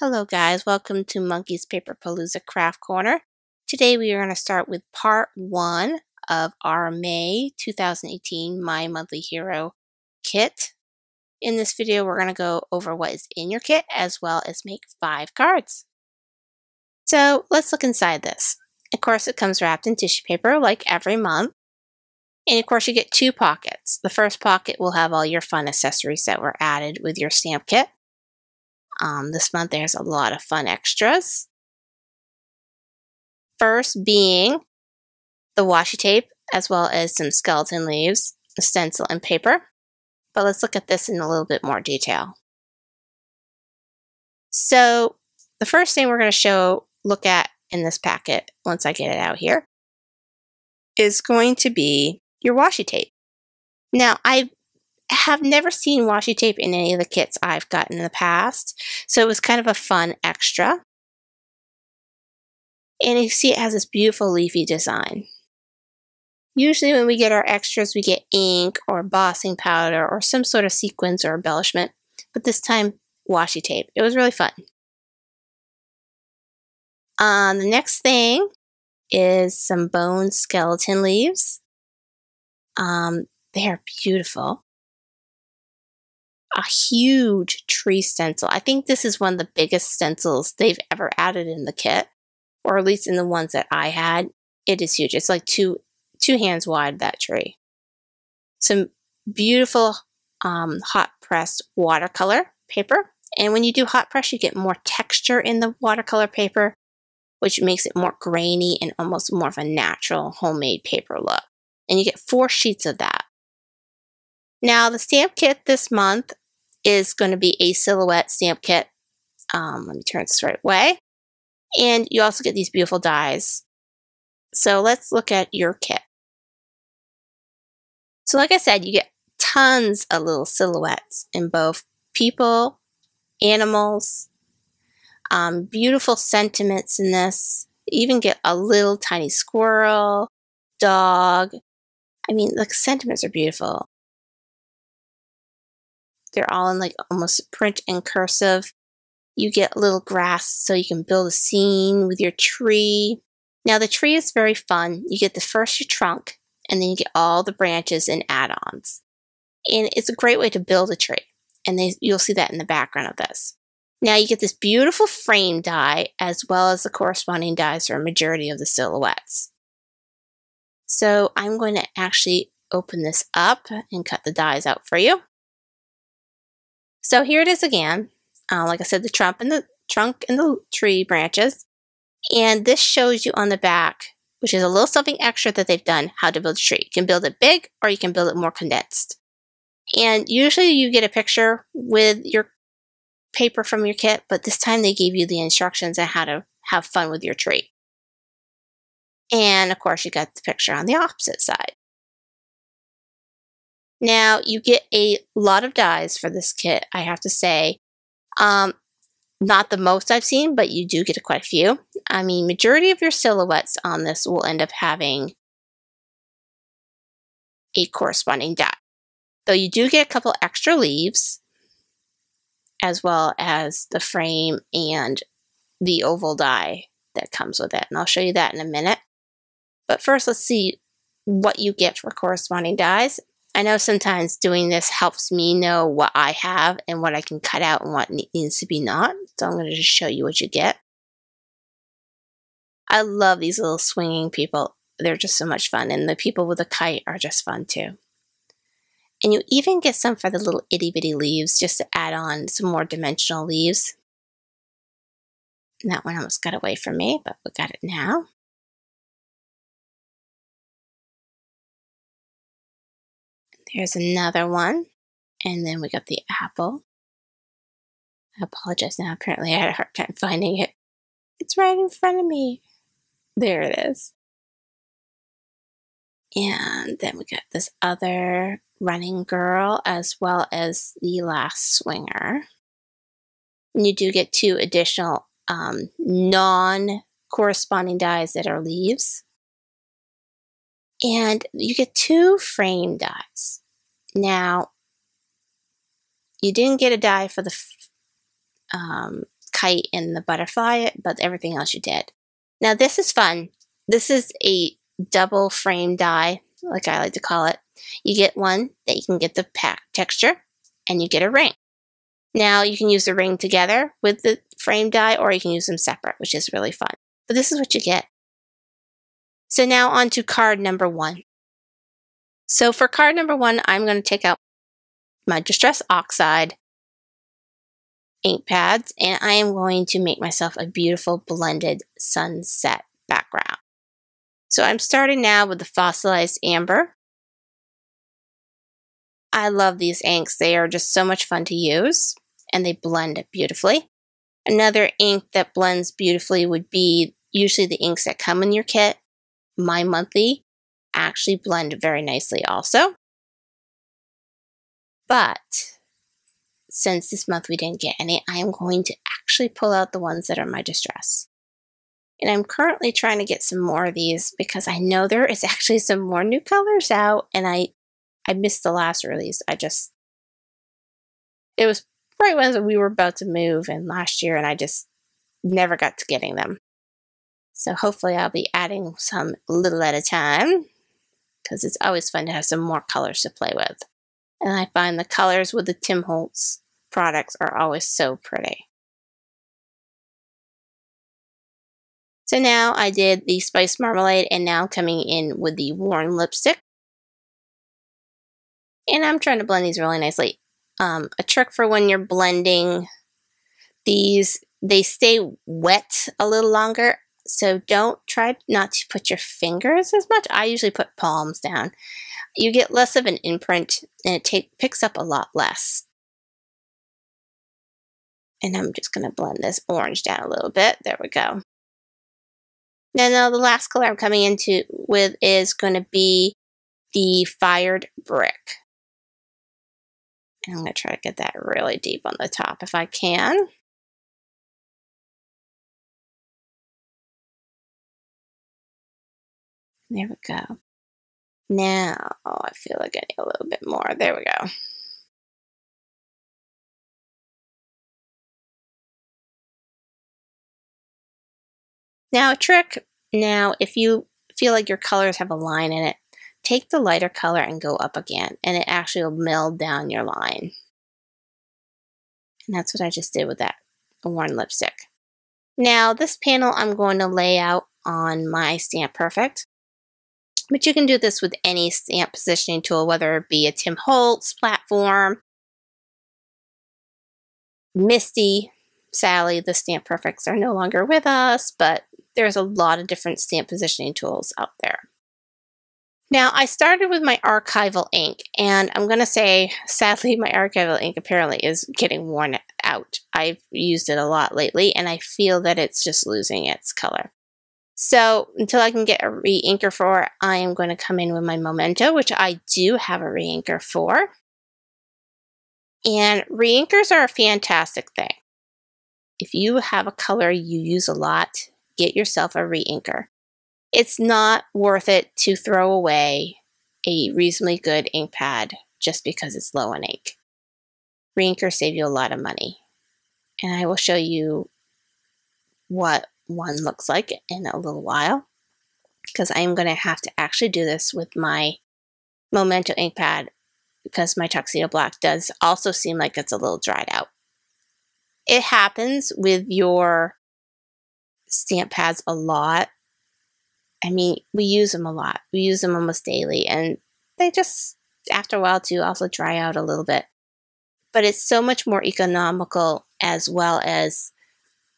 Hello guys, welcome to Monkey's Paperpalooza Craft Corner. Today we are going to start with part 1 of our May 2018 My Monthly Hero kit. In this video we're going to go over what is in your kit as well as make 5 cards. So let's look inside this. Of course it comes wrapped in tissue paper like every month. And of course you get 2 pockets. The first pocket will have all your fun accessories that were added with your stamp kit. This month there's a lot of fun extras. First being the washi tape, as well as some skeleton leaves, a stencil, and paper. But let's look at this in a little bit more detail. So the first thing we're going to look at in this packet, once I get it out here, is going to be your washi tape. Now I have never seen washi tape in any of the kits I've gotten in the past, so it was kind of a fun extra. And you see it has this beautiful leafy design. Usually when we get our extras we get ink or embossing powder or some sort of sequins or embellishment, but this time washi tape. It was really fun. The next thing is some bone skeleton leaves. They are beautiful. A huge tree stencil. I think this is one of the biggest stencils they've ever added in the kit, or at least in the ones that I had. It is huge. It's like two hands wide, that tree. Some beautiful hot pressed watercolor paper. And when you do hot press, you get more texture in the watercolor paper, which makes it more grainy and almost more of a natural homemade paper look. And you get 4 sheets of that. Now the stamp kit this month is going to be a silhouette stamp kit. Let me turn this the right way. And you also get these beautiful dies. So let's look at your kit. So like I said, you get tons of little silhouettes in both people, animals, beautiful sentiments in this. You even get a little tiny squirrel, dog. I mean, the sentiments are beautiful. They're all in like almost print and cursive. You get a little grass so you can build a scene with your tree. Now the tree is very fun. You get your trunk, and then you get all the branches and add-ons. And it's a great way to build a tree. And you'll see that in the background of this. Now you get this beautiful frame die as well as the corresponding dies for a majority of the silhouettes. So I'm going to actually open this up and cut the dies out for you. So here it is again. Like I said, the trunk and the tree branches. And this shows you on the back, which is a little something extra that they've done, how to build a tree. You can build it big or you can build it more condensed. And usually you get a picture with your paper from your kit, but this time they gave you the instructions on how to have fun with your tree. And of course you got the picture on the opposite side. Now, you get a lot of dies for this kit, I have to say. Not the most I've seen, but you do get quite a few. I mean, majority of your silhouettes on this will end up having a corresponding die. Though you do get a couple extra leaves, as well as the frame and the oval die that comes with it. And I'll show you that in a minute. But first, let's see what you get for corresponding dies. I know sometimes doing this helps me know what I have and what I can cut out and what needs to be not. So I'm going to just show you what you get. I love these little swinging people. They're just so much fun. And the people with the kite are just fun too. And you even get some for the little itty bitty leaves just to add on some more dimensional leaves. And that one almost got away from me, but we got it now. Here's another one. And then we got the apple. I apologize now. Apparently I had a hard time finding it. It's right in front of me. There it is. And then we got this other running girl as well as the last swinger. And you do get 2 additional non-corresponding dies that are leaves. And you get 2 frame dies. Now, you didn't get a die for the kite and the butterfly, but everything else you did. Now this is fun. This is a double frame die, like I like to call it. You get one that you can get the pack texture, and you get a ring. Now you can use the ring together with the frame die, or you can use them separate, which is really fun. But this is what you get. So now on to card number 1. So for card number 1, I'm going to take out my Distress Oxide ink pads, and I am going to make myself a beautiful blended sunset background. So I'm starting now with the Fossilized Amber. I love these inks. They are just so much fun to use, and they blend beautifully. Another ink that blends beautifully would be usually the inks that come in your kit. My monthly actually blend very nicely also. But since this month we didn't get any, I am going to actually pull out the ones that are my Distress. And I'm currently trying to get some more of these because I know there is actually some more new colors out, and I missed the last release. It was right when we were about to move in last year, and I just never got to getting them. So hopefully I'll be adding some a little at a time, because it's always fun to have some more colors to play with. And I find the colors with the Tim Holtz products are always so pretty. So now I did the Spice Marmalade, and now I'm coming in with the Worn Lipstick. And I'm trying to blend these really nicely. A trick for when you're blending these, they stay wet a little longer. So don't try not to put your fingers as much. I usually put palms down. You get less of an imprint, and it picks up a lot less. And I'm just going to blend this orange down a little bit. There we go. Now the last color I'm coming into with is going to be the Fired Brick. And I'm going to try to get that really deep on the top if I can. There we go. Now, I feel like I need a little bit more. There we go. Now a trick, if you feel like your colors have a line in it, take the lighter color and go up again, and it actually will meld down your line. And that's what I just did with that Worn Lipstick. Now this panel I'm going to lay out on my Stamp Perfect. But you can do this with any stamp positioning tool, whether it be a Tim Holtz platform, Misty, Sally. The Stamp Perfects are no longer with us, but there's a lot of different stamp positioning tools out there. Now, I started with my Archival ink, and I'm going to say, sadly, my Archival ink apparently is getting worn out. I've used it a lot lately, and I feel that it's just losing its color. So until I can get a re-inker for it, I am going to come in with my Memento, which I do have a re-inker for. And re-inkers are a fantastic thing. If you have a color you use a lot, get yourself a re-inker. It's not worth it to throw away a reasonably good ink pad just because it's low in ink. Re-inkers save you a lot of money. And I will show you what one looks like in a little while, because I'm going to have to actually do this with my Memento ink pad, because my Tuxedo Black does also seem like it's a little dried out. It happens with your stamp pads a lot. I mean, we use them a lot. We use them almost daily, and they just, after a while too, also dry out a little bit. But it's so much more economical, as well as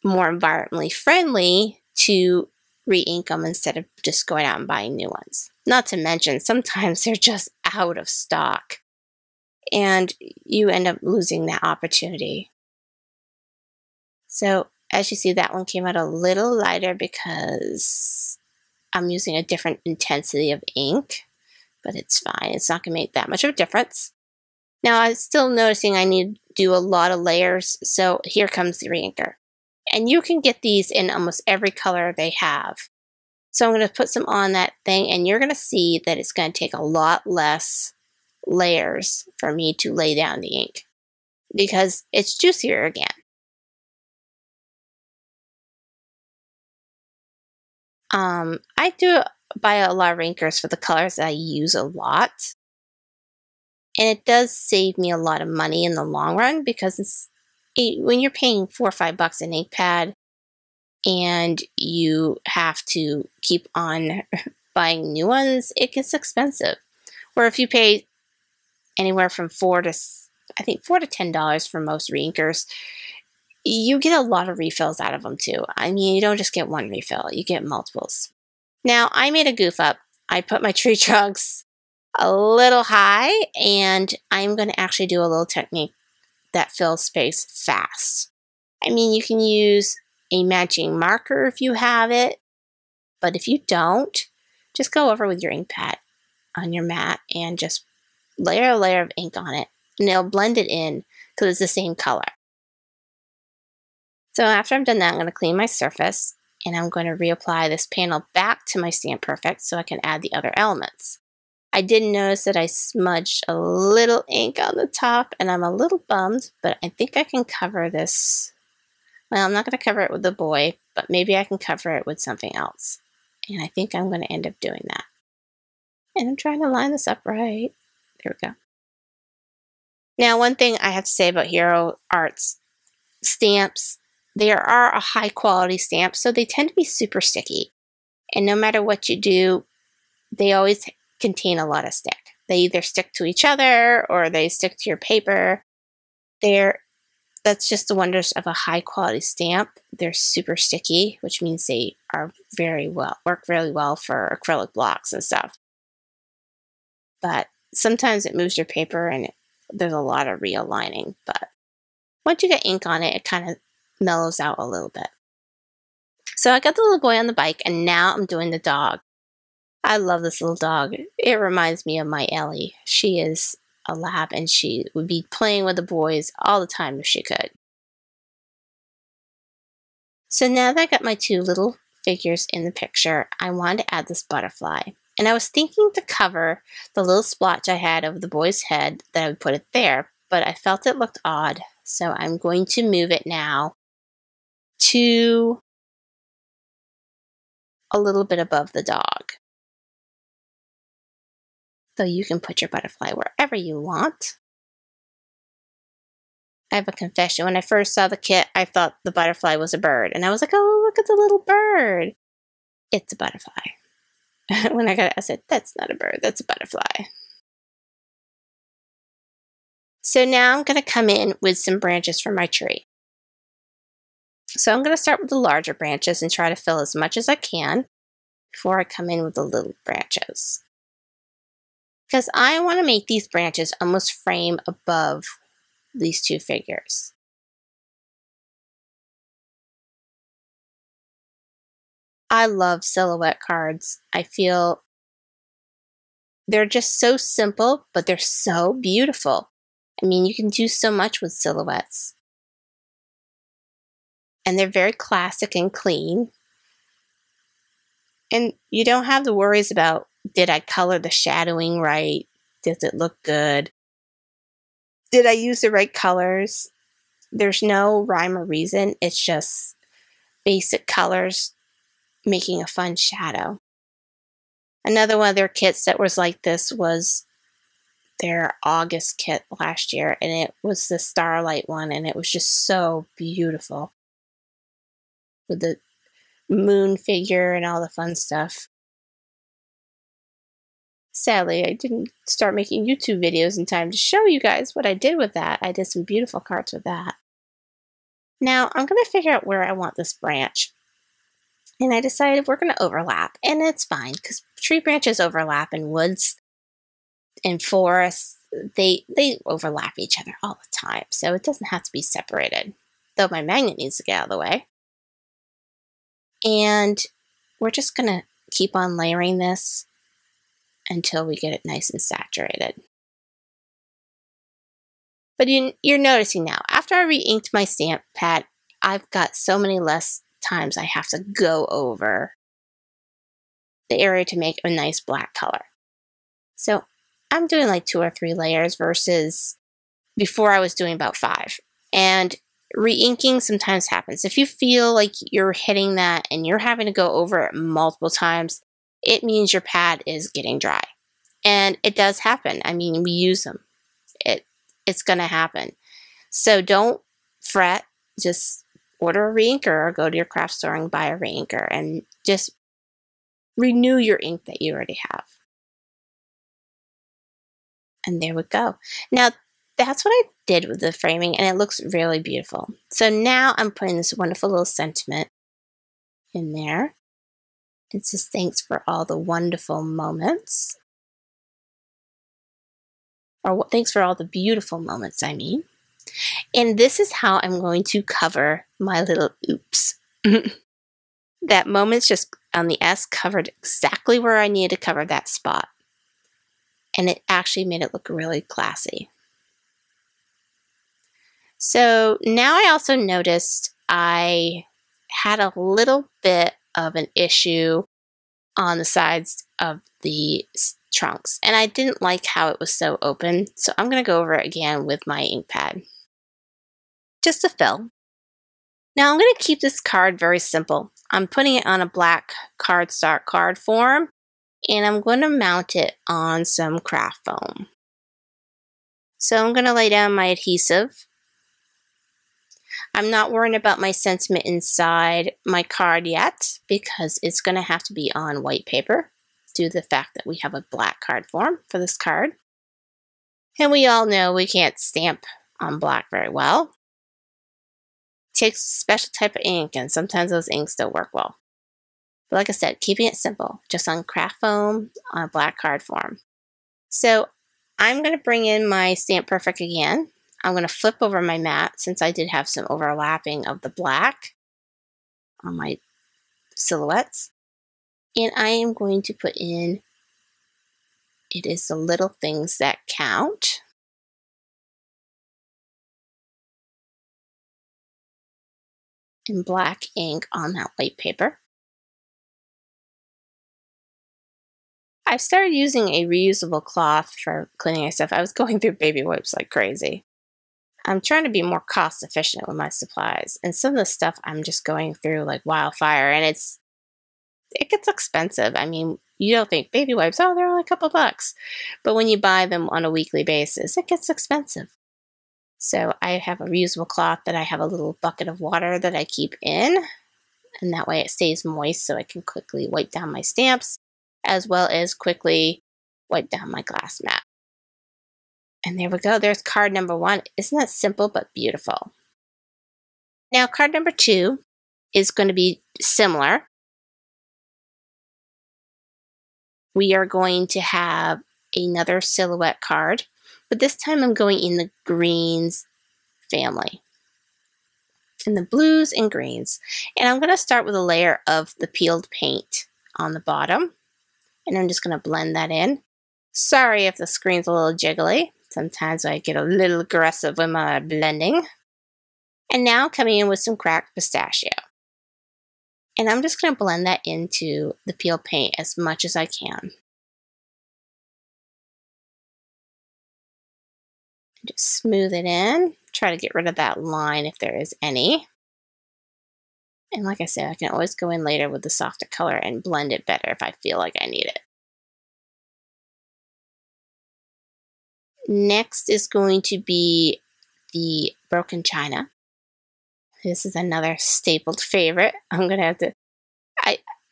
more environmentally friendly, to re-ink them instead of just going out and buying new ones. Not to mention, sometimes they're just out of stock, and you end up losing that opportunity. So as you see, that one came out a little lighter because I'm using a different intensity of ink, but it's fine. It's not going to make that much of a difference. Now I'm still noticing I need to do a lot of layers, so here comes the re-inker. And you can get these in almost every color they have. So I'm going to put some on that thing, and you're going to see that it's going to take a lot less layers for me to lay down the ink, because it's juicier again. I do buy a lot of inkers for the colors that I use a lot. And it does save me a lot of money in the long run because when you're paying $4 or $5 an ink pad and you have to keep on buying new ones, it gets expensive. Or if you pay anywhere from $4 to $10 for most reinkers, you get a lot of refills out of them too. I mean, you don't just get one refill, you get multiples. Now, I made a goof up. I put my tree trunks a little high, and I'm going to actually do a little technique that fills space fast. I mean, you can use a matching marker if you have it, but if you don't, just go over with your ink pad on your mat and just layer a layer of ink on it, and it'll blend it in because it's the same color. So after I've done that, I'm going to clean my surface, and I'm going to reapply this panel back to my Stamp Perfect so I can add the other elements. I did notice that I smudged a little ink on the top, and I'm a little bummed, but I think I can cover this. Well, I'm not going to cover it with the boy, but maybe I can cover it with something else. And I think I'm going to end up doing that. And I'm trying to line this up right. There we go. Now, one thing I have to say about Hero Art's stamps, they are a high quality stamp, so they tend to be super sticky. And no matter what you do, they always contain a lot of stick. They either stick to each other or they stick to your paper. That's just the wonders of a high quality stamp. They're super sticky, which means they are work really well for acrylic blocks and stuff. But sometimes it moves your paper and there's a lot of realigning. But once you get ink on it, it kind of mellows out a little bit. So I got the little boy on the bike, and now I'm doing the dog. I love this little dog. It reminds me of my Ellie. She is a lab, and she would be playing with the boys all the time if she could. So now that I got my two little figures in the picture, I wanted to add this butterfly. And I was thinking to cover the little splotch I had over the boy's head, that I would put it there, but I felt it looked odd. So I'm going to move it now to a little bit above the dog. So you can put your butterfly wherever you want. I have a confession. When I first saw the kit, I thought the butterfly was a bird. And I was like, oh, look at the little bird. It's a butterfly. When I got it, I said, that's not a bird, that's a butterfly. So now I'm going to come in with some branches from my tree. So I'm going to start with the larger branches and try to fill as much as I can before I come in with the little branches. Because I want to make these branches almost frame above these two figures. I love silhouette cards. I feel they're just so simple, but they're so beautiful. I mean, you can do so much with silhouettes. And they're very classic and clean. And you don't have the worries about, did I color the shadowing right? Does it look good? Did I use the right colors? There's no rhyme or reason. It's just basic colors making a fun shadow. Another one of their kits that was like this was their August kit last year, and it was the Starlight one, and it was just so beautiful with the moon figure and all the fun stuff. Sadly, I didn't start making YouTube videos in time to show you guys what I did with that. I did some beautiful cards with that. Now, I'm going to figure out where I want this branch. And I decided we're going to overlap. And it's fine, because tree branches overlap in woods and forests. They overlap each other all the time. So it doesn't have to be separated. Though my magnet needs to get out of the way. And we're just going to keep on layering this until we get it nice and saturated. But you're noticing now, after I re-inked my stamp pad, I've got so many less times I have to go over the area to make a nice black color. So I'm doing like 2 or 3 layers versus before I was doing about 5. And Re-inking sometimes happens. If you feel like you're hitting that and you're having to go over it multiple times, it means your pad is getting dry. And it does happen. I mean, we use them. It's going to happen. So don't fret. Just order a re-inker or go to your craft store and buy a re-inker and just renew your ink that you already have. And there we go. Now, that's what I did with the framing, and it looks really beautiful. So now I'm putting this wonderful little sentiment in there. It says, thanks for all the wonderful moments. Or thanks for all the beautiful moments, I mean. And this is how I'm going to cover my little oops. That moment's just on the S covered exactly where I needed to cover that spot. And it actually made it look really classy. So now I also noticed I had a little bit of an issue on the sides of the trunks, and I didn't like how it was so open, so I'm going to go over it again with my ink pad. Just to fill. Now I'm going to keep this card very simple. I'm putting it on a black cardstock card form, and I'm going to mount it on some craft foam. So I'm going to lay down my adhesive. I'm not worrying about my sentiment inside my card yet because it's going to have to be on white paper due to the fact that we have a black card form for this card. And we all know we can't stamp on black very well. It takes a special type of ink, and sometimes those inks don't work well. But like I said, keeping it simple, just on craft foam on a black card form. So I'm going to bring in my Stamp Perfect again. I'm going to flip over my mat since I did have some overlapping of the black on my silhouettes. And I am going to put in, it is the little things that count. In black ink on that white paper. I started using a reusable cloth for cleaning my stuff. I was going through baby wipes like crazy. I'm trying to be more cost efficient with my supplies, and some of the stuff I'm just going through like wildfire, and it gets expensive. I mean, you don't think baby wipes, oh, they're only a couple bucks, but when you buy them on a weekly basis, it gets expensive. So I have a reusable cloth that I have a little bucket of water that I keep in, and that way it stays moist so I can quickly wipe down my stamps as well as quickly wipe down my glass mat. And there we go. There's card number 1. Isn't that simple but beautiful? Now card number 2 is going to be similar. We are going to have another silhouette card, but this time I'm going in the greens family. In the blues and greens. And I'm going to start with a layer of the peeled paint on the bottom. And I'm just going to blend that in. Sorry if the screen's a little jiggly. Sometimes I get a little aggressive with my blending. And now coming in with some cracked pistachio. And I'm just going to blend that into the peeled paint as much as I can. Just smooth it in. Try to get rid of that line if there is any. And like I said, I can always go in later with the softer color and blend it better if I feel like I need it. Next is going to be the broken china. This is another stapled favorite. I'm going to have to...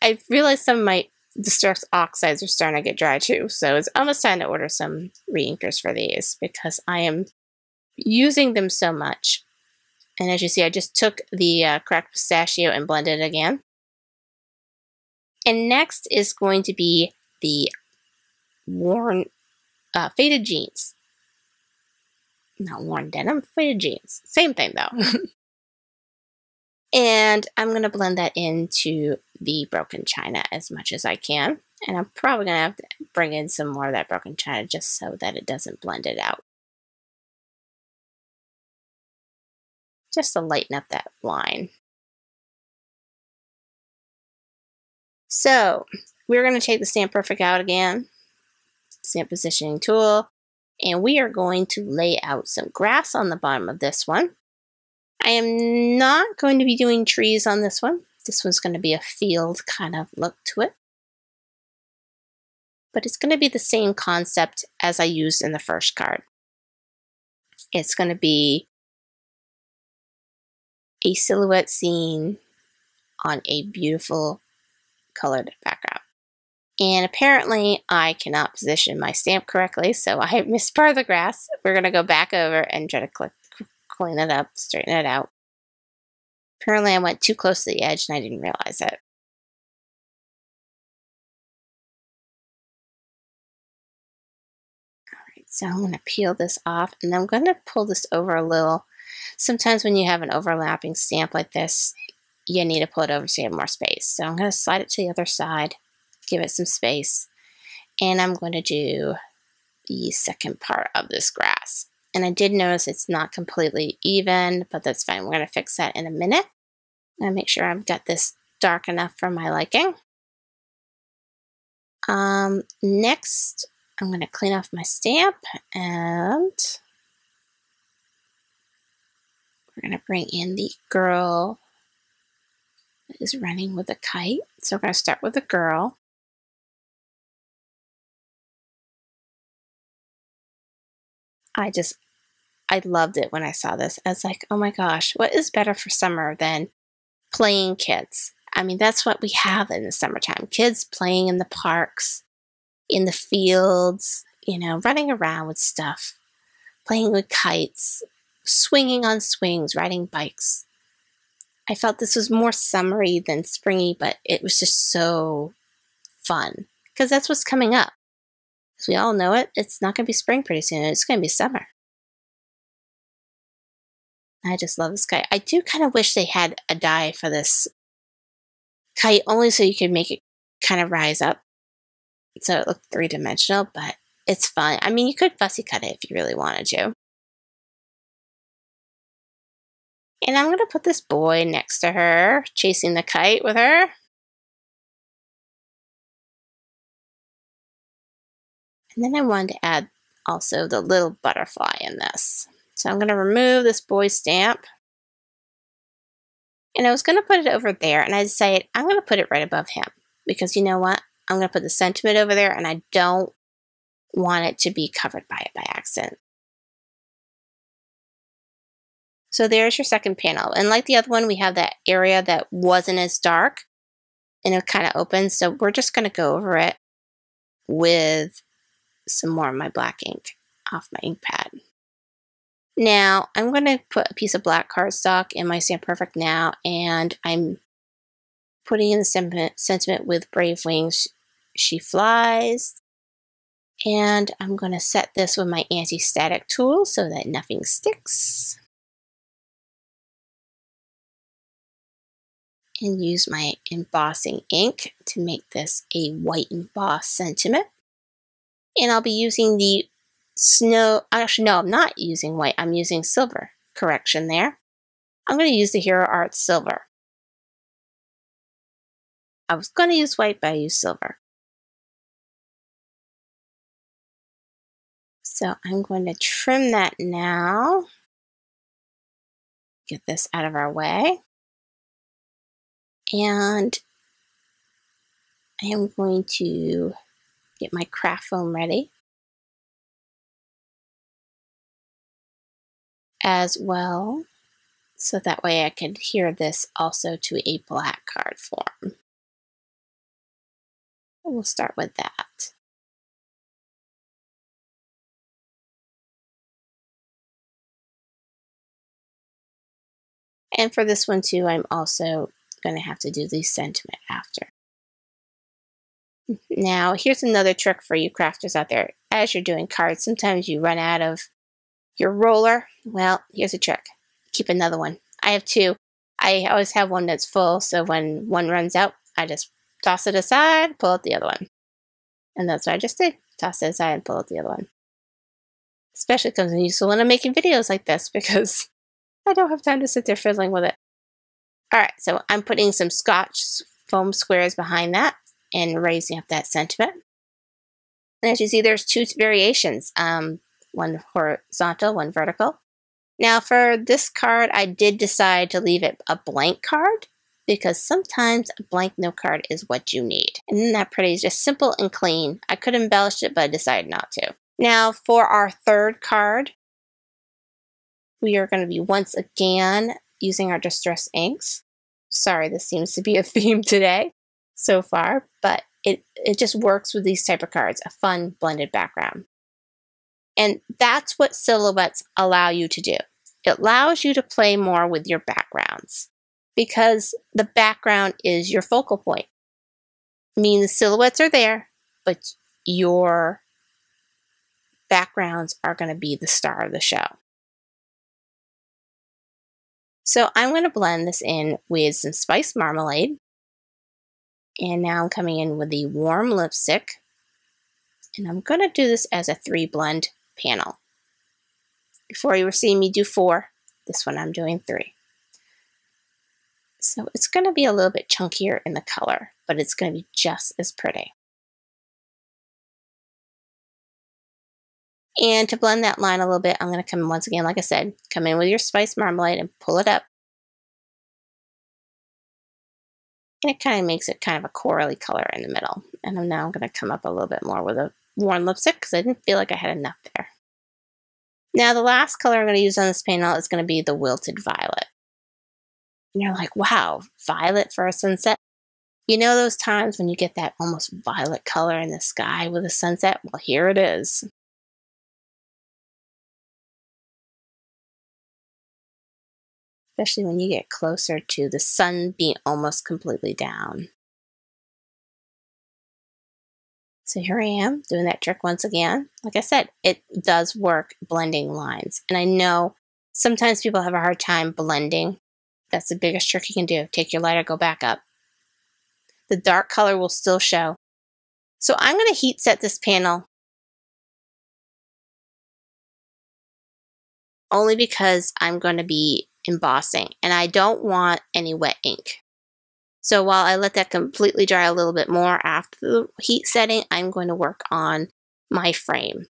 I realized some of my Distress Oxides are starting to get dry too, so it's almost time to order some re-inkers for these because I am using them so much. And as you see, I just took the cracked pistachio and blended it again. And next is going to be the worn faded jeans. Not worn denim, faded jeans. Same thing though. And I'm going to blend that into the broken china as much as I can. And I'm probably going to have to bring in some more of that broken china just so that it doesn't blend it out. Just to lighten up that line. So we're going to take the Stamp Perfect out again. Stamp Positioning Tool. And we are going to lay out some grass on the bottom of this one. I am not going to be doing trees on this one. This one's going to be a field kind of look to it. But it's going to be the same concept as I used in the first card. It's going to be a silhouette scene on a beautiful colored background. And apparently I cannot position my stamp correctly, so I missed part of the grass. We're going to go back over and try to clean it up, straighten it out. Apparently I went too close to the edge and I didn't realize it. Alright, so I'm going to peel this off and I'm going to pull this over a little. Sometimes when you have an overlapping stamp like this, you need to pull it over so you have more space. So I'm going to slide it to the other side, give it some space, and I'm going to do the second part of this grass. And I did notice it's not completely even, but that's fine. We're going to fix that in a minute. I'm going to make sure I've got this dark enough for my liking. Next, I'm going to clean off my stamp, and we're going to bring in the girl that is running with a kite. So we're going to start with the girl. I loved it when I saw this. I was like, oh my gosh, what is better for summer than playing kids? I mean, that's what we have in the summertime. Kids playing in the parks, in the fields, you know, running around with stuff, playing with kites, swinging on swings, riding bikes. I felt this was more summery than springy, but it was just so fun because that's what's coming up. As we all know it, it's not going to be spring pretty soon. It's going to be summer. I just love this kite. I do kind of wish they had a die for this kite, only so you could make it kind of rise up so it looked three-dimensional, but it's fun. I mean, you could fussy cut it if you really wanted to. And I'm going to put this boy next to her, chasing the kite with her. And then I wanted to add also the little butterfly in this. So I'm going to remove this boy's stamp. And I was going to put it over there, and I decided I'm going to put it right above him. Because you know what? I'm going to put the sentiment over there, and I don't want it to be covered by it by accident. So there's your second panel. And like the other one, we have that area that wasn't as dark, and it kind of open. So we're just going to go over it with some more of my black ink off my ink pad. Now, I'm going to put a piece of black cardstock in my Stamp Perfect now, and I'm putting in the sentiment with Brave Wings, She Flies. And I'm going to set this with my anti-static tool so that nothing sticks. And use my embossing ink to make this a white emboss sentiment. And I'll be using the snow, actually no, I'm not using white, I'm using silver. Correction there. I'm going to use the Hero Art Silver. I was going to use white, but I used silver. So I'm going to trim that now. Get this out of our way. And I am going to get my craft foam ready as well, so that way I can adhere this also to a black card form. We'll start with that. And for this one too, I'm also going to have to do the sentiment after. Now, here's another trick for you crafters out there. As you're doing cards, sometimes you run out of your roller. Well, here's a trick. Keep another one. I have two. I always have one that's full, so when one runs out, I just toss it aside, pull out the other one. And that's what I just did. Toss it aside and pull out the other one. Especially comes in useful when I'm making videos like this, because I don't have time to sit there fiddling with it. Alright, so I'm putting some Scotch foam squares behind that and raising up that sentiment. And as you see, there's two variations. One horizontal, one vertical. Now for this card, I did decide to leave it a blank card because sometimes a blank note card is what you need. And isn't that pretty? It's just simple and clean. I could embellish it, but I decided not to. Now for our third card, we are going to be once again using our Distress inks. Sorry, this seems to be a theme today so far, but it just works with these type of cards, a fun blended background. And that's what silhouettes allow you to do. It allows you to play more with your backgrounds because the background is your focal point. I mean, the silhouettes are there, but your backgrounds are going to be the star of the show. So I'm going to blend this in with some Spice Marmalade. And now I'm coming in with the warm lipstick. And I'm going to do this as a 3-blend panel. Before you were seeing me do 4, this one I'm doing 3. So it's going to be a little bit chunkier in the color, but it's going to be just as pretty. And to blend that line a little bit, I'm going to come in once again, like I said, come in with your Spice Marmalade and pull it up. And it kind of makes it kind of a corally color in the middle. And now I'm going to come up a little bit more with a warm lipstick because I didn't feel like I had enough there. Now the last color I'm going to use on this panel is going to be the Wilted Violet. And you're like, wow, violet for a sunset? You know those times when you get that almost violet color in the sky with a sunset? Well, here it is. Especially when you get closer to the sun being almost completely down. So here I am doing that trick once again. Like I said, it does work blending lines. And I know sometimes people have a hard time blending. That's the biggest trick you can do. Take your lighter, go back up. The dark color will still show. So I'm going to heat set this panel only because I'm going to be embossing and I don't want any wet ink. So while I let that completely dry a little bit more after the heat setting, I'm going to work on my frame.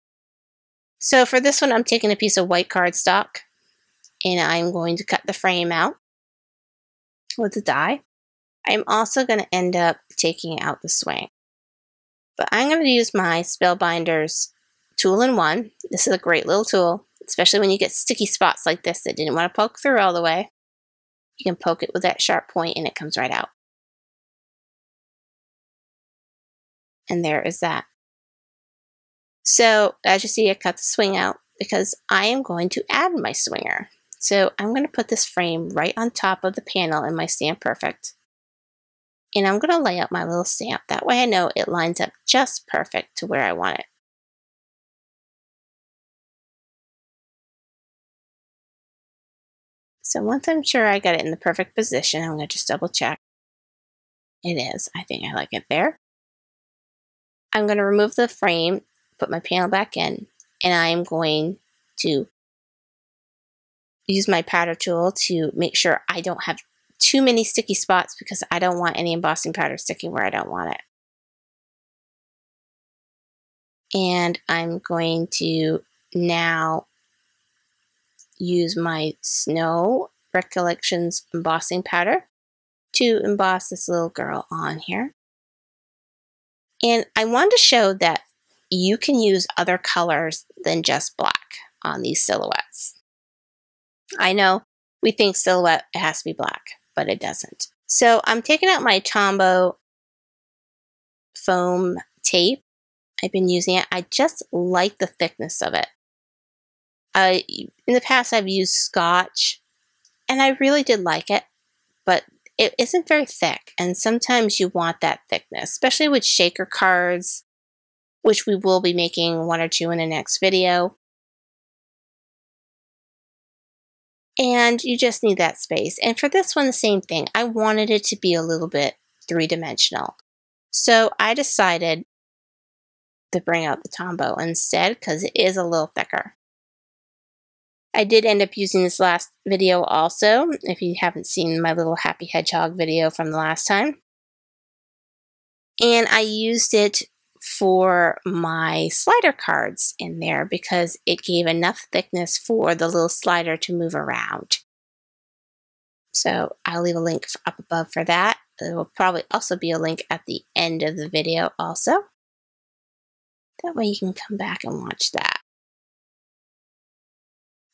So for this one, I'm taking a piece of white cardstock and I'm going to cut the frame out with the die. I'm also going to end up taking out the swing. But I'm going to use my Spellbinders Tool-in-One. This is a great little tool, especially when you get sticky spots like this that didn't want to poke through all the way. You can poke it with that sharp point and it comes right out. And there is that. So as you see, I cut the swing out because I am going to add my swinger. So I'm going to put this frame right on top of the panel in my Stamp Perfect. And I'm going to lay out my little stamp. That way I know it lines up just perfect to where I want it. So once I'm sure I got it in the perfect position, I'm going to just double check. It is. I think I like it there. I'm going to remove the frame, put my panel back in, and I'm going to use my powder tool to make sure I don't have too many sticky spots because I don't want any embossing powder sticking where I don't want it. And I'm going to now use my Snow Recollections embossing powder to emboss this little girl on here. And I wanted to show that you can use other colors than just black on these silhouettes. I know we think silhouette it has to be black, but it doesn't. So I'm taking out my Tombow foam tape. I've been using it. I just like the thickness of it. In the past I've used Scotch and I really did like it, but it isn't very thick, and sometimes you want that thickness, especially with shaker cards, which we will be making 1 or 2 in the next video. And you just need that space. And for this one, the same thing. I wanted it to be a little bit 3-dimensional. So I decided to bring out the Tombow instead because it is a little thicker. I did end up using this last video also, if you haven't seen my little Happy Hedgehog video from the last time. And I used it for my slider cards in there because it gave enough thickness for the little slider to move around. So I'll leave a link up above for that. There will probably also be a link at the end of the video also. That way you can come back and watch that.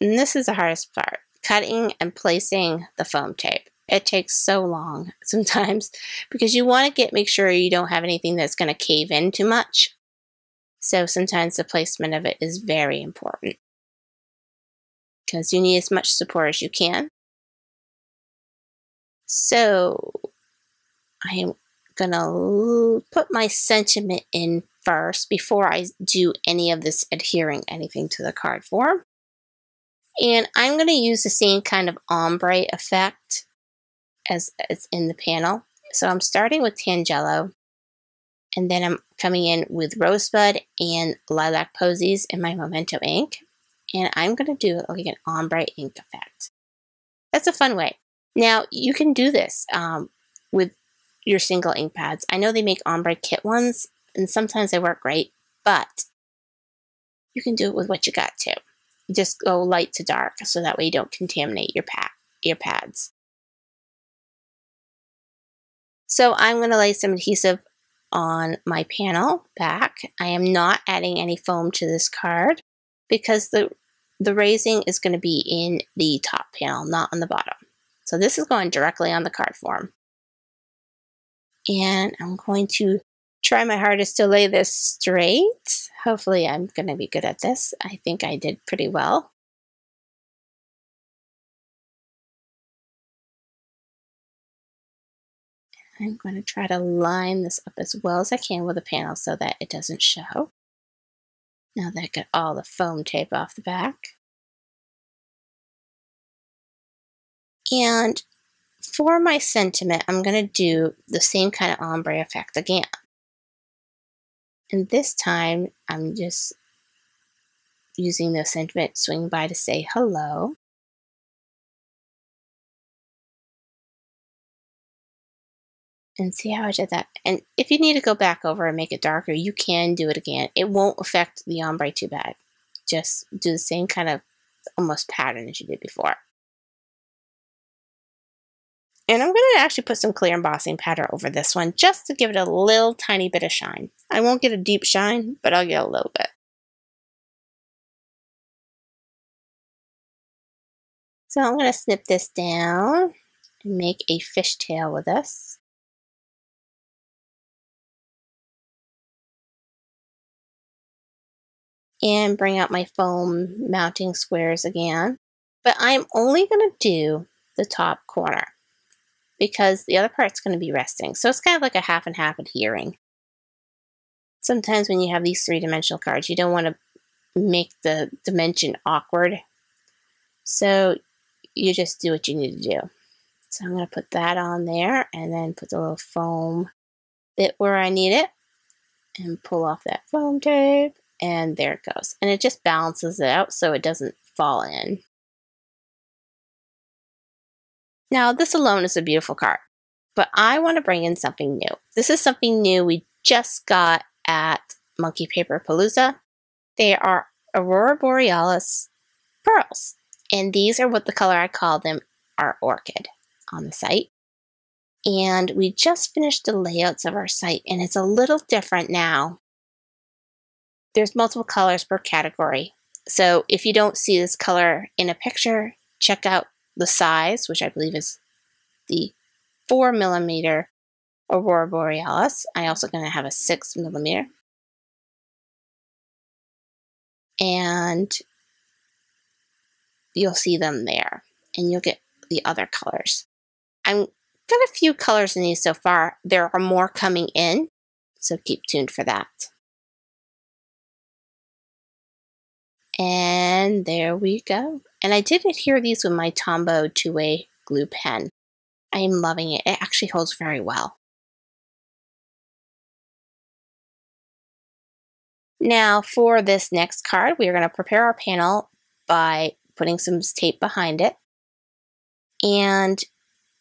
And this is the hardest part, cutting and placing the foam tape. It takes so long sometimes because you want to make sure you don't have anything that's going to cave in too much. So sometimes the placement of it is very important because you need as much support as you can. So I am going to put my sentiment in first before I do any of this adhering anything to the card form. And I'm going to use the same kind of ombre effect as in the panel. So I'm starting with Tangelo, and then I'm coming in with Rosebud and Lilac Posies in my Memento ink. And I'm going to do like an ombre ink effect. That's a fun way. Now, you can do this with your single ink pads. I know they make ombre kit ones, and sometimes they work great, but you can do it with what you got too. Just go light to dark, so that way you don't contaminate your pads. So I'm going to lay some adhesive on my panel back. I am not adding any foam to this card because the raising is going to be in the top panel, not on the bottom. So this is going directly on the card form. And I'm going to try my hardest to lay this straight. Hopefully I'm going to be good at this. I think I did pretty well. I'm going to try to line this up as well as I can with the panel so that it doesn't show. Now that I got all the foam tape off the back. And for my sentiment, I'm going to do the same kind of ombre effect again. And this time, I'm just using the sentiment swing by to say hello. And see how I did that. And if you need to go back over and make it darker, you can do it again. It won't affect the ombre too bad. Just do the same kind of almost pattern as you did before. And I'm going to actually put some clear embossing powder over this one just to give it a little tiny bit of shine. I won't get a deep shine, but I'll get a little bit. So I'm going to snip this down and make a fishtail with this. And bring out my foam mounting squares again. But I'm only going to do the top corner because the other part's going to be resting. So it's kind of like a half and half adhering. Sometimes when you have these three-dimensional cards, you don't want to make the dimension awkward. So you just do what you need to do. So I'm going to put that on there and then put the little foam bit where I need it and pull off that foam tape. And there it goes. And it just balances it out so it doesn't fall in. Now, this alone is a beautiful card, but I want to bring in something new. This is something new we just got at Monkey Paper Palooza. They are Aurora Borealis pearls. And these are what the color I call them are orchid on the site. And we just finished the layouts of our site, and it's a little different now. There's multiple colors per category. So if you don't see this color in a picture, check out the size, which I believe is the 4mm Aurora Borealis. I also going to have a 6mm. And you'll see them there. And you'll get the other colors. I've got a few colors in these so far. There are more coming in, so keep tuned for that. And there we go. And I did adhere these with my Tombow two-way glue pen. I am loving it. It actually holds very well. Now for this next card, we are going to prepare our panel by putting some tape behind it. And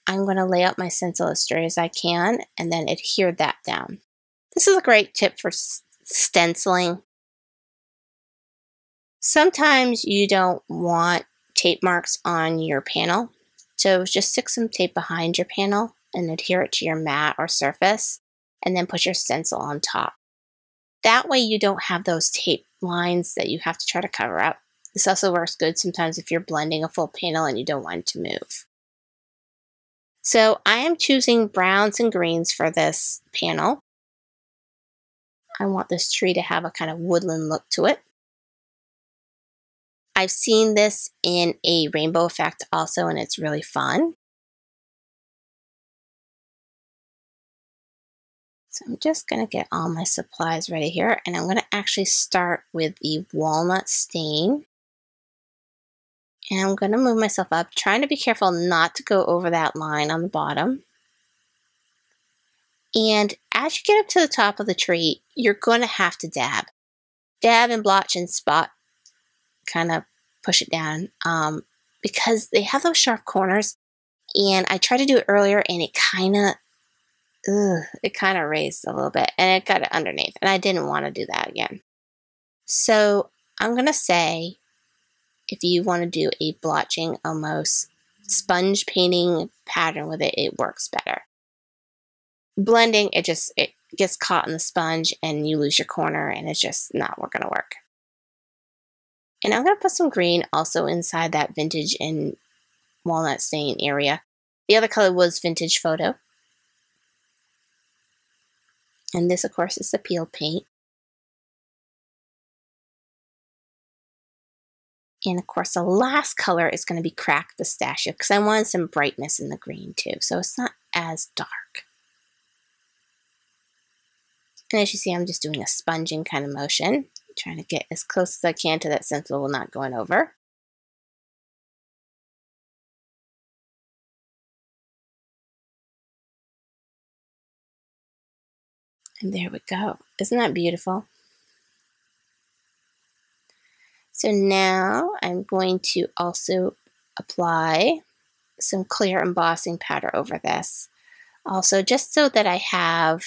I'm going to lay out my stencil as straight as I can and then adhere that down. This is a great tip for stenciling. Sometimes you don't want tape marks on your panel, so just stick some tape behind your panel and adhere it to your mat or surface, and then put your stencil on top. That way you don't have those tape lines that you have to try to cover up. This also works good sometimes if you're blending a full panel and you don't want it to move. So I am choosing browns and greens for this panel. I want this tree to have a kind of woodland look to it. I've seen this in a rainbow effect also, and it's really fun. So I'm just going to get all my supplies ready here, and I'm going to actually start with the walnut stain. And I'm going to move myself up, trying to be careful not to go over that line on the bottom. And as you get up to the top of the tree, you're going to have to dab. Dab and blotch and spot, kind of push it down, because they have those sharp corners. And I tried to do it earlier, and it kind of raised a little bit, and it got it underneath, and I didn't want to do that again. So I'm going to say, if you want to do a blotching, almost sponge painting pattern with it, it works better. Blending, it gets caught in the sponge and you lose your corner, and it's just not going to work. And I'm going to put some green also inside that vintage and walnut stain area. The other color was Vintage Photo. And this, of course, is the peel paint. And of course, the last color is going to be Cracked Pistachio, because I wanted some brightness in the green too, so it's not as dark. And as you see, I'm just doing a sponging kind of motion, trying to get as close as I can to that stencil while not going over. And there we go. Isn't that beautiful? So now I'm going to also apply some clear embossing powder over this. Also, just so that I have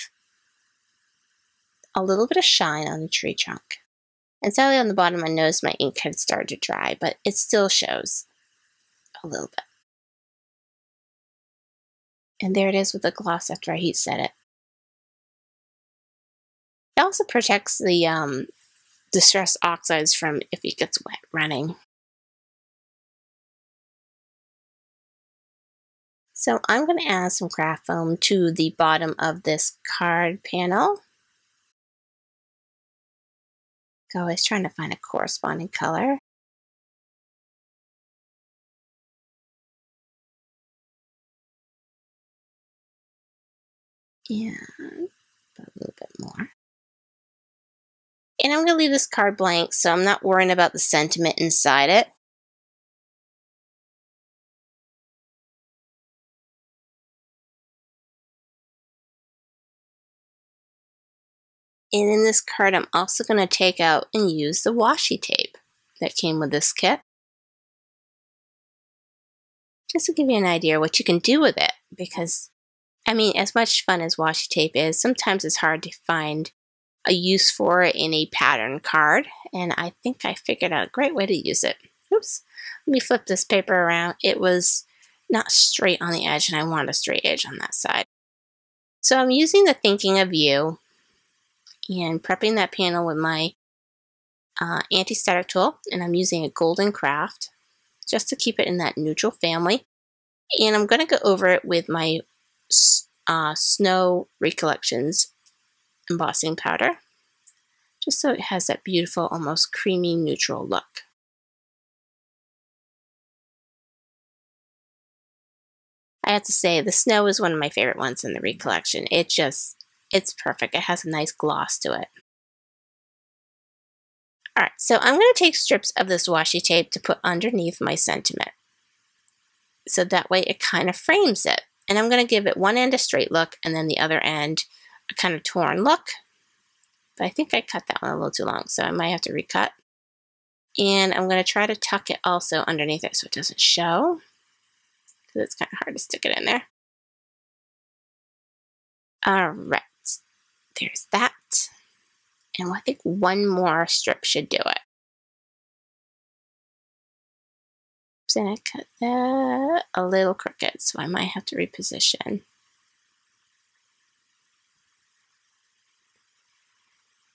a little bit of shine on the tree trunk. And sadly on the bottom I noticed my ink had started to dry, but it still shows a little bit. And there it is with the gloss after I heat set it. It also protects the distressed oxides from if it gets wet running. So I'm going to add some craft foam to the bottom of this card panel. Always trying to find a corresponding color. And put a little bit more. And I'm going to leave this card blank, so I'm not worrying about the sentiment inside it. And in this card, I'm also going to take out and use the washi tape that came with this kit. Just to give you an idea what you can do with it, because, I mean, as much fun as washi tape is, sometimes it's hard to find a use for it in a pattern card, and I think I figured out a great way to use it. Oops, let me flip this paper around. It was not straight on the edge, and I wanted a straight edge on that side. So I'm using the Thinking of You and prepping that panel with my anti-static tool, and I'm using a golden craft just to keep it in that neutral family. And I'm going to go over it with my Snow Recollections embossing powder, just so it has that beautiful, almost creamy neutral look. I have to say, the snow is one of my favorite ones in the Recollection. It's perfect. It has a nice gloss to it. Alright, so I'm going to take strips of this washi tape to put underneath my sentiment. So that way it kind of frames it. And I'm going to give it one end a straight look and then the other end a kind of torn look. But I think I cut that one a little too long, so I might have to recut. And I'm going to try to tuck it also underneath it so it doesn't show, because it's kind of hard to stick it in there. Alright, there's that. And I think one more strip should do it. And I cut that a little crooked, so I might have to reposition.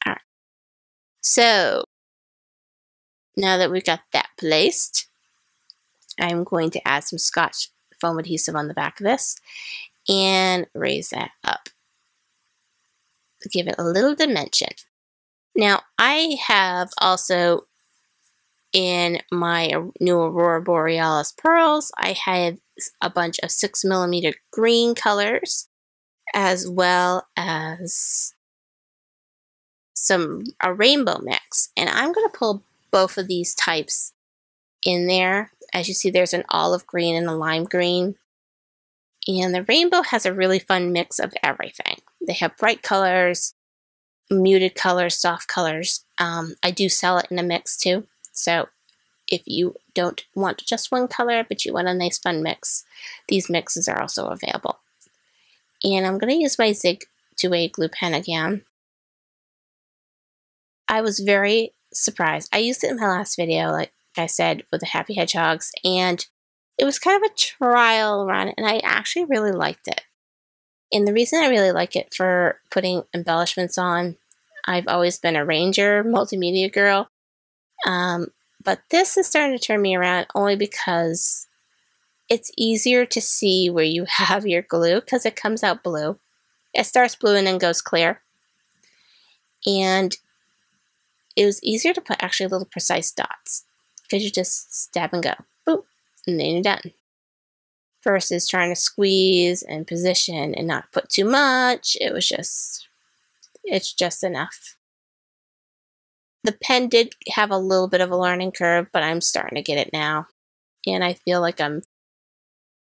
All right. So now that we've got that placed, I'm going to add some Scotch foam adhesive on the back of this and raise that up to give it a little dimension. Now I have also, in my new Aurora Borealis pearls, I have a bunch of 6mm green colors, as well as a rainbow mix. And I'm going to pull both of these types in there. As you see, there's an olive green and a lime green. And the rainbow has a really fun mix of everything. They have bright colors, muted colors, soft colors. I do sell it in a mix too. So if you don't want just one color, but you want a nice fun mix, these mixes are also available. And I'm going to use my Zig 2A glue pen again. I was very surprised. I used it in my last video, like I said, with the Happy Hedgehogs, and it was kind of a trial run, and I actually really liked it. And the reason I really like it for putting embellishments on, I've always been a Ranger multimedia girl, but this is starting to turn me around only because it's easier to see where you have your glue because it comes out blue. It starts blue and then goes clear. And it was easier to put actually little precise dots because you just stab and go, boop, and then you're done. Versus trying to squeeze and position and not put too much. It's just enough. The pen did have a little bit of a learning curve, but I'm starting to get it now. And I feel like I'm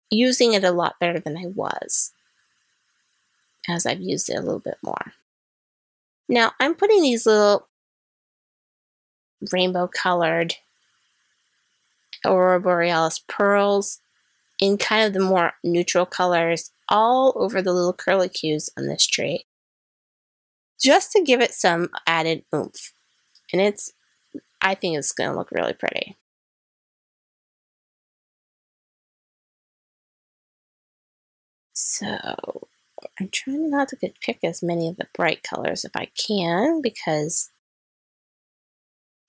using it a lot better than I was as I've used it a little bit more. Now I'm putting these little rainbow colored Aurora Borealis pearls in kind of the more neutral colors all over the little curlicues on this tree, just to give it some added oomph. And I think it's going to look really pretty. So I'm trying not to pick as many of the bright colors if I can, because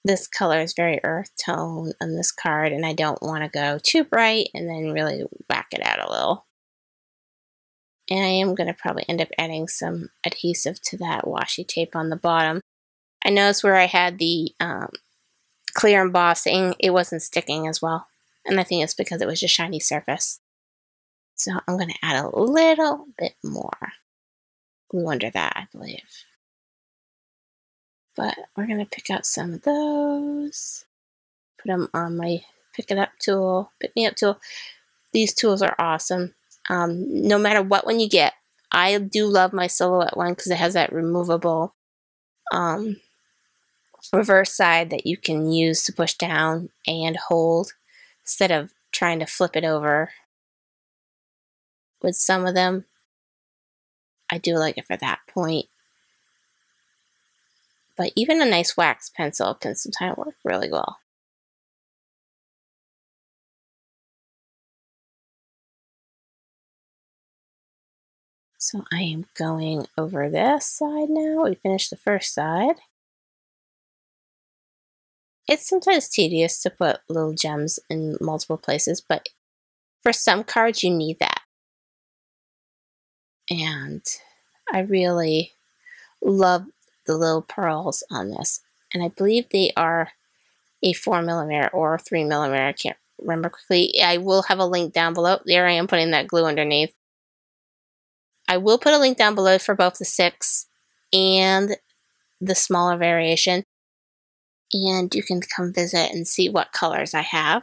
this color is very earth tone on this card, and I don't want to go too bright and then really whack it out a little. And I am going to probably end up adding some adhesive to that washi tape on the bottom. I noticed where I had the clear embossing, it wasn't sticking as well. And I think it's because it was just shiny surface. So I'm going to add a little bit more glue under that, I believe. But we're going to pick out some of those, put them on my pick me up tool. These tools are awesome. No matter what one you get, I do love my Silhouette one because it has that removable reverse side that you can use to push down and hold instead of trying to flip it over. With some of them, I do like it for that point. But even a nice wax pencil can sometimes work really well. So I am going over this side now. We finished the first side. It's sometimes tedious to put little gems in multiple places, but for some cards you need that. And I really love the little pearls on this. And I believe they are a 4mm or 3mm. I can't remember quickly. I will have a link down below. There I am putting that glue underneath. I will put a link down below for both the 6 and the smaller variation. And you can come visit and see what colors I have.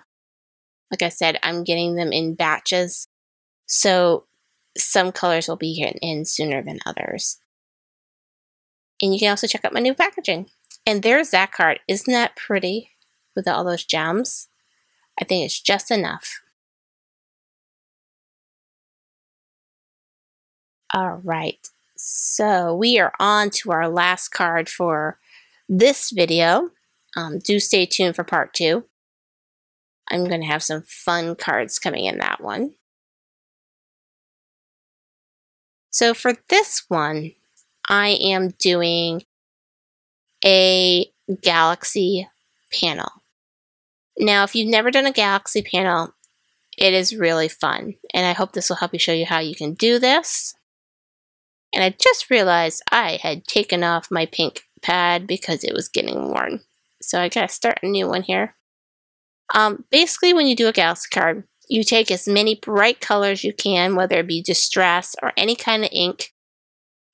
Like I said, I'm getting them in batches. So some colors will be getting in sooner than others. And you can also check out my new packaging. And there's that card. Isn't that pretty with all those gems? I think it's just enough. All right. So we are on to our last card for this video. Do stay tuned for part 2. I'm going to have some fun cards coming in that one. So for this one, I am doing a galaxy panel. Now, if you've never done a galaxy panel, it is really fun, and I hope this will help you show you how you can do this. And I just realized I had taken off my pink pad because it was getting worn. So I gotta start a new one here. Basically, when you do a galaxy card, you take as many bright colors you can, whether it be distress or any kind of ink,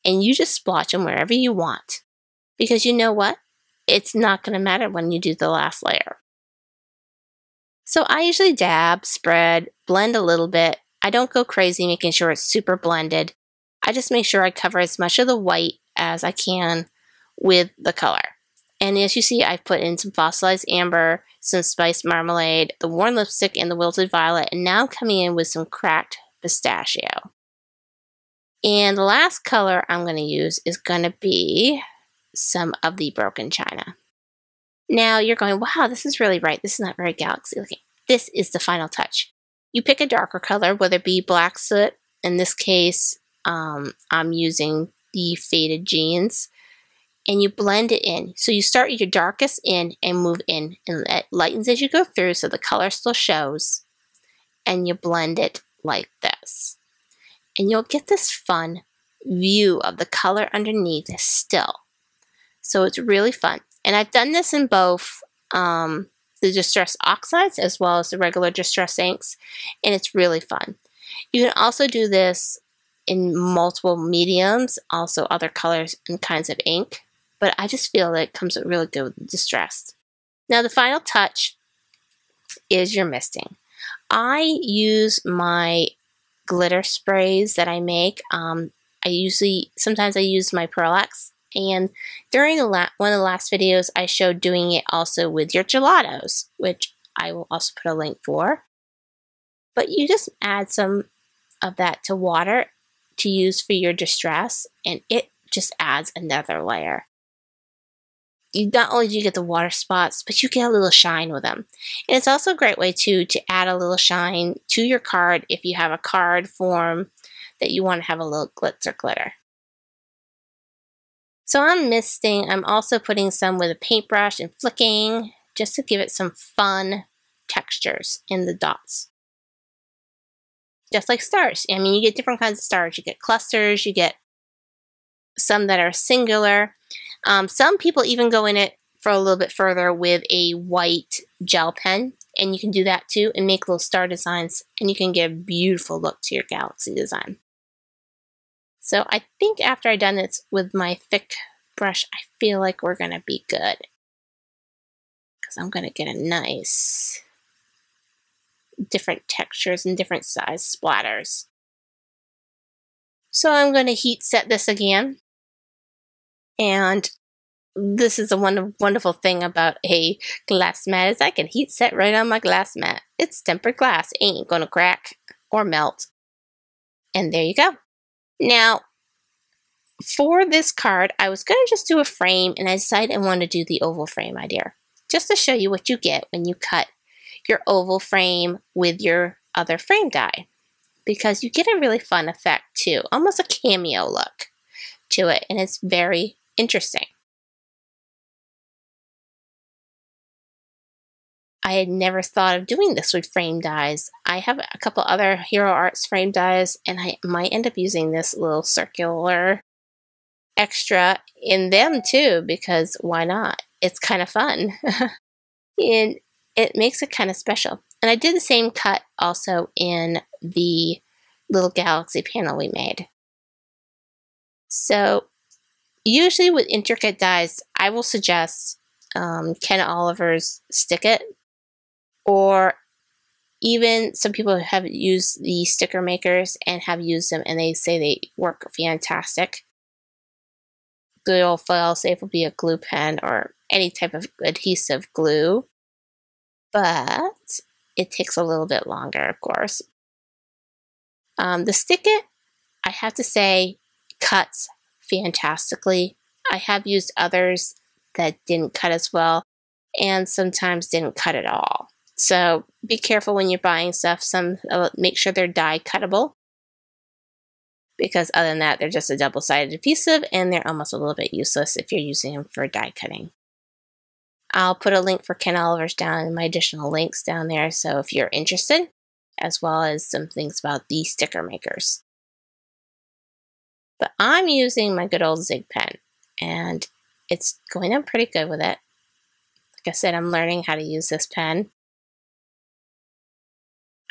and you just splotch them wherever you want. Because you know what? It's not going to matter when you do the last layer. So I usually dab, spread, blend a little bit. I don't go crazy making sure it's super blended. I just make sure I cover as much of the white as I can with the color. And as you see, I've put in some fossilized amber, some spiced marmalade, the worn lipstick, and the wilted violet. And now I'm coming in with some cracked pistachio. And the last color I'm going to use is going to be some of the broken china. Now you're going, wow, this is really bright. This is not very galaxy looking. This is the final touch. You pick a darker color, whether it be black soot. In this case, I'm using the faded jeans. And you blend it in. So you start your darkest in and move in. And it lightens as you go through so the color still shows. And you blend it like this. And you'll get this fun view of the color underneath still. So it's really fun. And I've done this in both the Distress Oxides as well as the regular Distress inks. And it's really fun. You can also do this in multiple mediums, also other colors and kinds of ink. But I just feel it comes out really good with Distressed. Now the final touch is your misting. I use my glitter sprays that I make. Sometimes I use my Pearl-Ex. And during one of the last videos, I showed doing it also with your gelatos, which I will also put a link for. But you just add some of that to water to use for your distress, and it just adds another layer. Not only do you get the water spots, but you get a little shine with them. And it's also a great way, too, to add a little shine to your card if you have a card form that you want to have a little glitz or glitter. So I'm misting. I'm also putting some with a paintbrush and flicking just to give it some fun textures in the dots. Just like stars. I mean, you get different kinds of stars. You get clusters. You get some that are singular. Some people even go in it for a little bit further with a white gel pen, and you can do that too and make little star designs, and you can get a beautiful look to your galaxy design. So I think after I've done this with my thick brush, I feel like we're going to be good. Because I'm going to get a nice different textures and different size splatters. So I'm going to heat set this again. And this is a wonderful thing about a glass mat is I can heat set right on my glass mat. It's tempered glass. Ain't gonna crack or melt. And there you go. Now, for this card, I was going to just do a frame, and I decided I wanted to do the oval frame idea. Just to show you what you get when you cut your oval frame with your other frame die. Because you get a really fun effect too. Almost a cameo look to it, and it's very interesting. I had never thought of doing this with frame dies. I have a couple other Hero Arts frame dies, and I might end up using this little circular extra in them too, because why not? It's kind of fun. And it makes it kind of special. And I did the same cut also in the little galaxy panel we made. So usually with intricate dies, I will suggest Ken Oliver's Stick It, or even some people have used the sticker makers and have used them, and they say they work fantastic. Good old fail-safe will be a glue pen or any type of adhesive glue, but it takes a little bit longer, of course. The Stick It, I have to say, cuts fantastically. I have used others that didn't cut as well, and sometimes didn't cut at all. So be careful when you're buying stuff. Make sure they're die cuttable, because other than that, they're just a double-sided adhesive and they're almost a little bit useless if you're using them for die cutting. I'll put a link for Ken Oliver's down in my additional links down there, so if you're interested, as well as some things about the sticker makers. But I'm using my good old Zig pen, and it's going up pretty good with it. Like I said, I'm learning how to use this pen.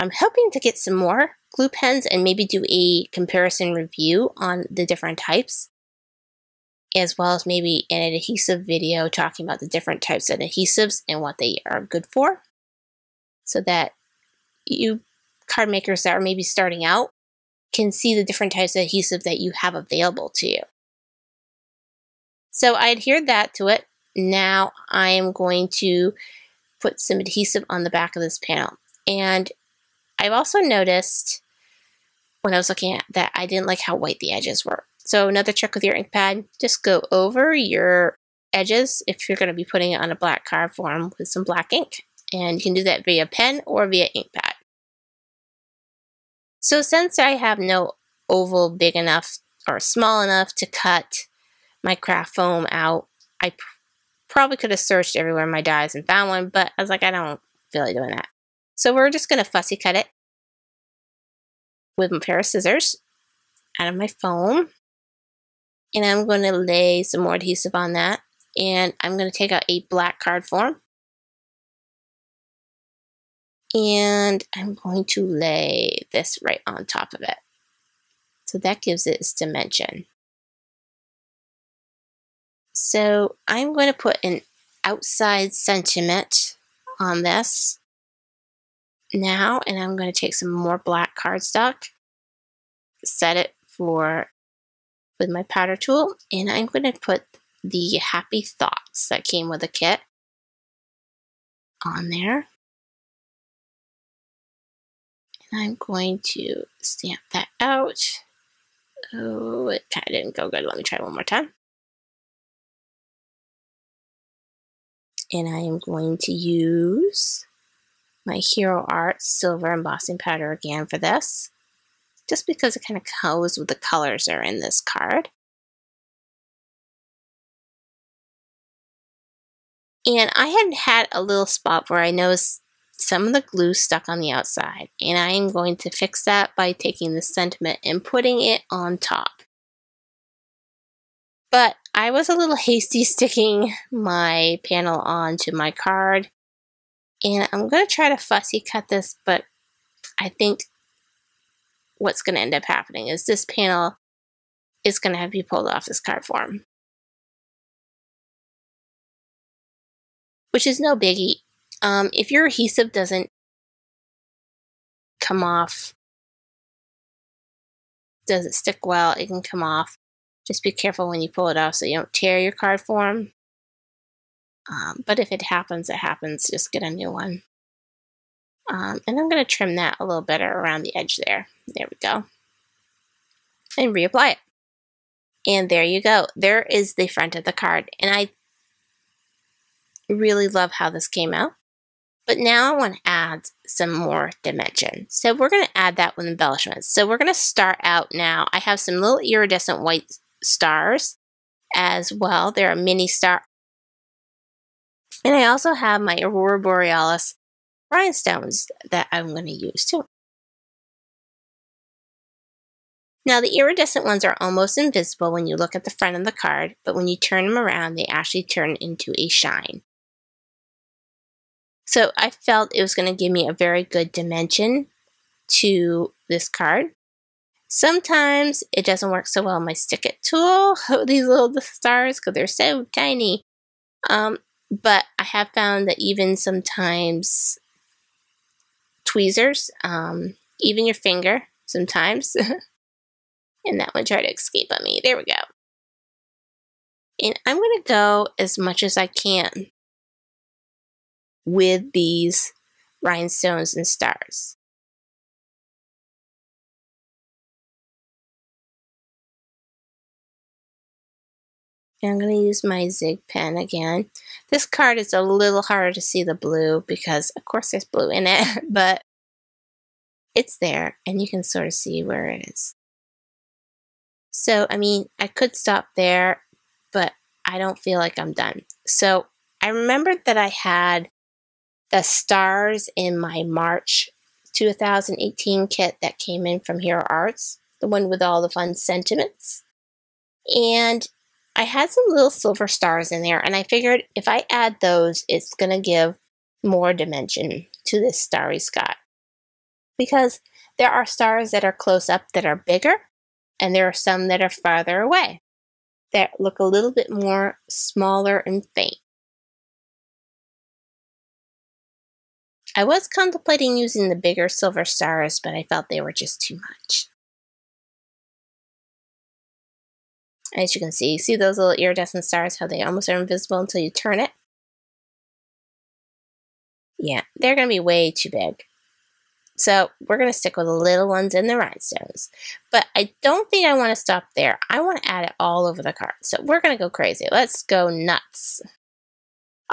I'm hoping to get some more glue pens and maybe do a comparison review on the different types, as well as maybe an adhesive video talking about the different types of adhesives and what they are good for, so that you card makers that are maybe starting out can see the different types of adhesive that you have available to you. So I adhered that to it. Now I am going to put some adhesive on the back of this panel. And I've also noticed when I was looking at that, I didn't like how white the edges were. So another trick with your ink pad, just go over your edges if you're going to be putting it on a black card form with some black ink. And you can do that via pen or via ink pad. So since I have no oval big enough or small enough to cut my craft foam out, I probably could have searched everywhere in my dies and found one, but I was like, I don't feel like doing that. So we're just going to fussy cut it with a pair of scissors out of my foam. And I'm going to lay some more adhesive on that. And I'm going to take out a black card form. And I'm going to lay this right on top of it. So that gives it its dimension. So I'm going to put an outside sentiment on this now, and I'm going to take some more black cardstock, set it with my powder tool, and I'm going to put the happy thoughts that came with the kit on there. And I'm going to stamp that out. Oh, it kind of didn't go good. Let me try one more time. And I am going to use my Hero Art silver embossing powder again for this, just because it kind of goes with the colors that are in this card. And I had a little spot where I noticed some of the glue stuck on the outside, and I am going to fix that by taking the sentiment and putting it on top. But I was a little hasty sticking my panel onto my card, and I'm going to try to fussy cut this, but I think what's going to end up happening is this panel is going to have to be pulled off this card form, which is no biggie. If your adhesive doesn't come off, doesn't stick well, it can come off. Just be careful when you pull it off so you don't tear your card form. But if it happens, it happens. Just get a new one. And I'm going to trim that a little better around the edge there. There we go. And reapply it. And there you go. There is the front of the card. And I really love how this came out. But now I want to add some more dimension. So we're going to add that with embellishments. So we're going to start out now. I have some little iridescent white stars as well. They're a mini star. And I also have my Aurora Borealis rhinestones that I'm going to use too. Now the iridescent ones are almost invisible when you look at the front of the card, but when you turn them around, they actually turn into a shine. So I felt it was going to give me a very good dimension to this card. Sometimes it doesn't work so well on my Stick It tool, these little stars, because they're so tiny. But I have found that even sometimes tweezers, even your finger sometimes, and that one tried to escape on me. There we go. And I'm going to go as much as I can with these rhinestones and stars. And I'm going to use my Zig pen again. This card is a little harder to see the blue because, of course, there's blue in it, but it's there and you can sort of see where it is. So, I mean, I could stop there, but I don't feel like I'm done. So, I remembered that I had the stars in my March 2018 kit that came in from Hero Arts, the one with all the fun sentiments. And I had some little silver stars in there, and I figured if I add those, it's going to give more dimension to this starry sky. Because there are stars that are close up that are bigger, and there are some that are farther away that look a little bit more smaller and faint. I was contemplating using the bigger silver stars, but I felt they were just too much. As you can see those little iridescent stars, how they almost are invisible until you turn it? Yeah, they're going to be way too big. So we're going to stick with the little ones in the rhinestones. But I don't think I want to stop there. I want to add it all over the card. So we're going to go crazy. Let's go nuts.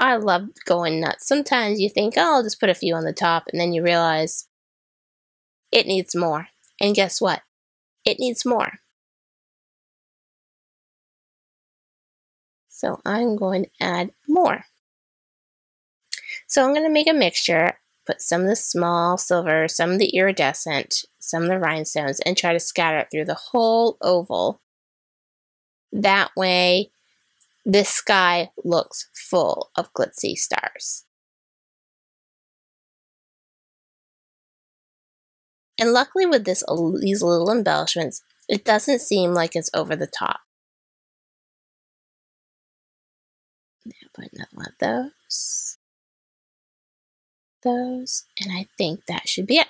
I love going nuts. Sometimes you think, oh, I'll just put a few on the top, and then you realize it needs more. And guess what? It needs more. So I'm going to add more. So I'm going to make a mixture, put some of the small silver, some of the iridescent, some of the rhinestones, and try to scatter it through the whole oval. That way, this sky looks full of glitzy stars. And luckily with these little embellishments, it doesn't seem like it's over the top. Now put another one of those, and I think that should be it.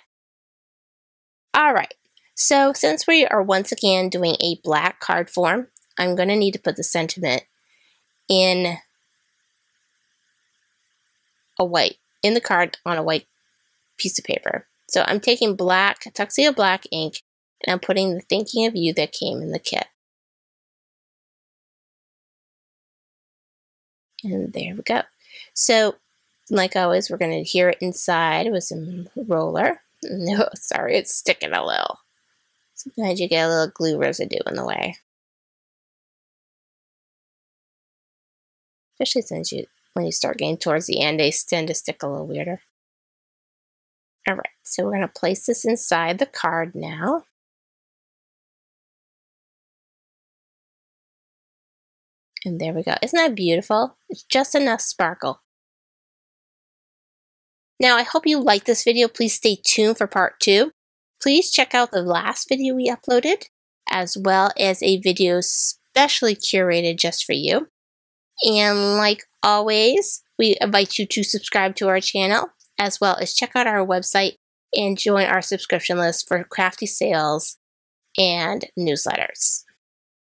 Alright, so since we are once again doing a black card form, I'm going to need to put the sentiment in the card on a white piece of paper. So I'm taking black, tuxedo black ink, and I'm putting the thinking of you that came in the kit. And there we go. So, like always, we're going to adhere it inside with some roller. No, sorry, it's sticking a little. Sometimes you get a little glue residue in the way. Especially since when you start getting towards the end, they tend to stick a little weirder. Alright, so we're going to place this inside the card now. And there we go. Isn't that beautiful? It's just enough sparkle. Now, I hope you liked this video. Please stay tuned for part 2. Please check out the last video we uploaded, as well as a video specially curated just for you. And like always, we invite you to subscribe to our channel, as well as check out our website and join our subscription list for crafty sales and newsletters.